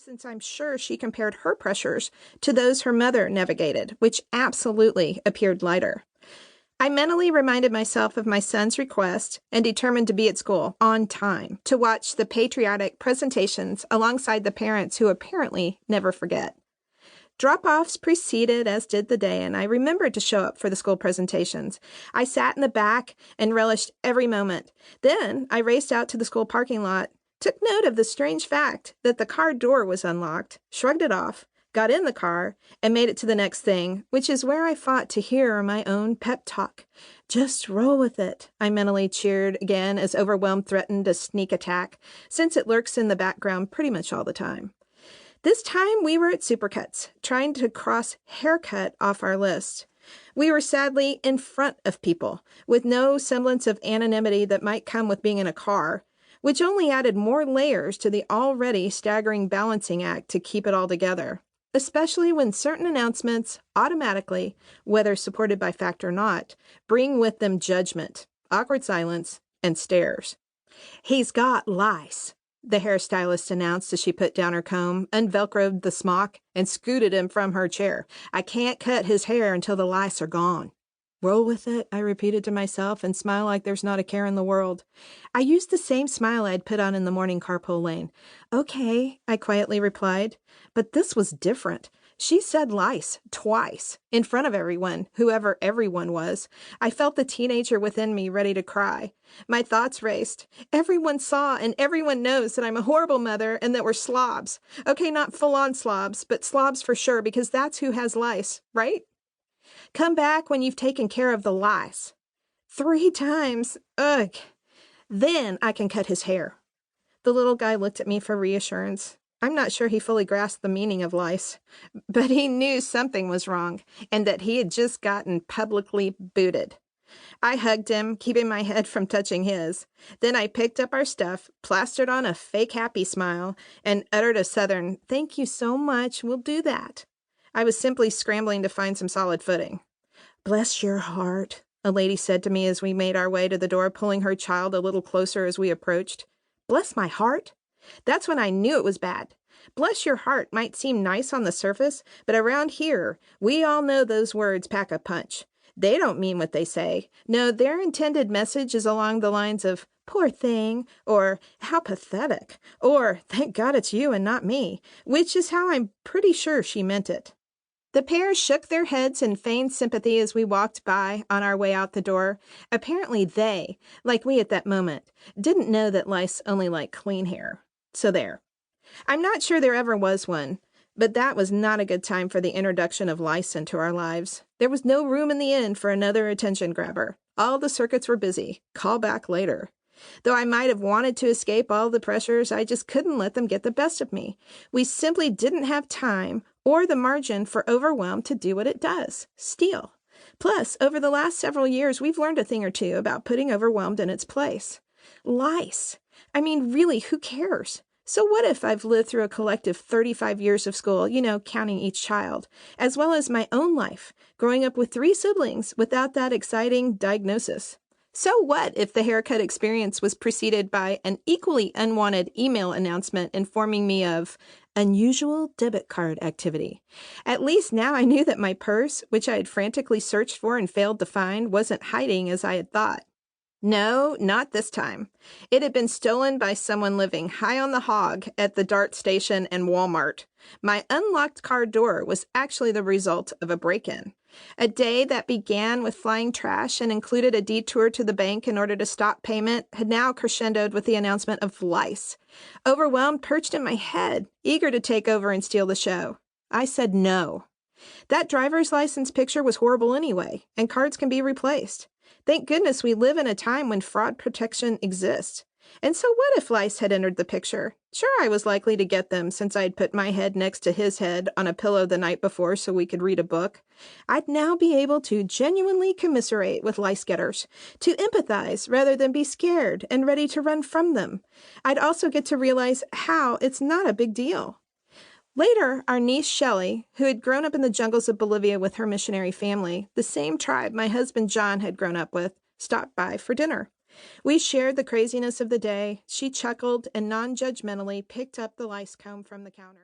since I'm sure she compared her pressures to those her mother navigated, which absolutely appeared lighter. I mentally reminded myself of my son's request and determined to be at school on time to watch the patriotic presentations alongside the parents who apparently never forget. Drop-offs preceded, as did the day, and I remembered to show up for the school presentations. I sat in the back and relished every moment. Then I raced out to the school parking lot, took note of the strange fact that the car door was unlocked, shrugged it off, got in the car, and made it to the next thing, which is where I fought to hear my own pep talk. Just roll with it, I mentally cheered again as overwhelm threatened a sneak attack, since it lurks in the background pretty much all the time. This time we were at Supercuts, trying to cross haircut off our list. We were sadly in front of people, with no semblance of anonymity that might come with being in a car, which only added more layers to the already staggering balancing act to keep it all together, especially when certain announcements automatically, whether supported by fact or not, bring with them judgment, awkward silence, and stares. "He's got lice," the hairstylist announced as she put down her comb, unvelcroed the smock, and scooted him from her chair. "I can't cut his hair until the lice are gone." "Roll with it," I repeated to myself, and smile like there's not a care in the world. I used the same smile I'd put on in the morning carpool lane. "Okay," I quietly replied. But this was different. She said lice twice, in front of everyone, whoever everyone was. I felt the teenager within me ready to cry. My thoughts raced. Everyone saw and everyone knows that I'm a horrible mother and that we're slobs. Okay, not full-on slobs, but slobs for sure, because that's who has lice, right? "Come back when you've taken care of the lice." 3 times. Ugh. "Then I can cut his hair." The little guy looked at me for reassurance. I'm not sure he fully grasped the meaning of lice, but he knew something was wrong and that he had just gotten publicly booted. I hugged him, keeping my head from touching his. Then I picked up our stuff, plastered on a fake happy smile, and uttered a southern, "Thank you so much, we'll do that." I was simply scrambling to find some solid footing. "Bless your heart," a lady said to me as we made our way to the door, pulling her child a little closer as we approached. Bless my heart? That's when I knew it was bad. Bless your heart might seem nice on the surface, but around here, we all know those words pack a punch. They don't mean what they say. No, their intended message is along the lines of, "Poor thing," or "How pathetic," or "Thank God it's you and not me," which is how I'm pretty sure she meant it. The pair shook their heads in feigned sympathy as we walked by on our way out the door. Apparently they, like we at that moment, didn't know that lice only like clean hair. So there. I'm not sure there ever was one, but that was not a good time for the introduction of lice into our lives. There was no room in the inn for another attention grabber. All the circuits were busy. Call back later. Though I might have wanted to escape all the pressures, I just couldn't let them get the best of me. We simply didn't have time or the margin for overwhelm to do what it does, steal. Plus, over the last several years, we've learned a thing or two about putting overwhelmed in its place. Lice. I mean, really, who cares? So what if I've lived through a collective 35 years of school, counting each child, as well as my own life, growing up with 3 siblings without that exciting diagnosis? So what if the haircut experience was preceded by an equally unwanted email announcement informing me of unusual debit card activity? At least now I knew that my purse, which I had frantically searched for and failed to find, wasn't hiding as I had thought. No, not this time. It had been stolen by someone living high on the hog at the DART station and Walmart. My unlocked car door was actually the result of a break-in. A day that began with flying trash and included a detour to the bank in order to stop payment had now crescendoed with the announcement of lice. Overwhelmed perched in my head, eager to take over and steal the show. I said no. That driver's license picture was horrible anyway, and cards can be replaced. Thank goodness we live in a time when fraud protection exists. And so what if lice had entered the picture? Sure, I was likely to get them since I'd put my head next to his head on a pillow the night before so we could read a book. I'd now be able to genuinely commiserate with lice getters, to empathize rather than be scared and ready to run from them. I'd also get to realize how it's not a big deal. Later, our niece Shelley, who had grown up in the jungles of Bolivia with her missionary family, the same tribe my husband John had grown up with, stopped by for dinner. We shared the craziness of the day. She chuckled and non-judgmentally picked up the lice comb from the counter.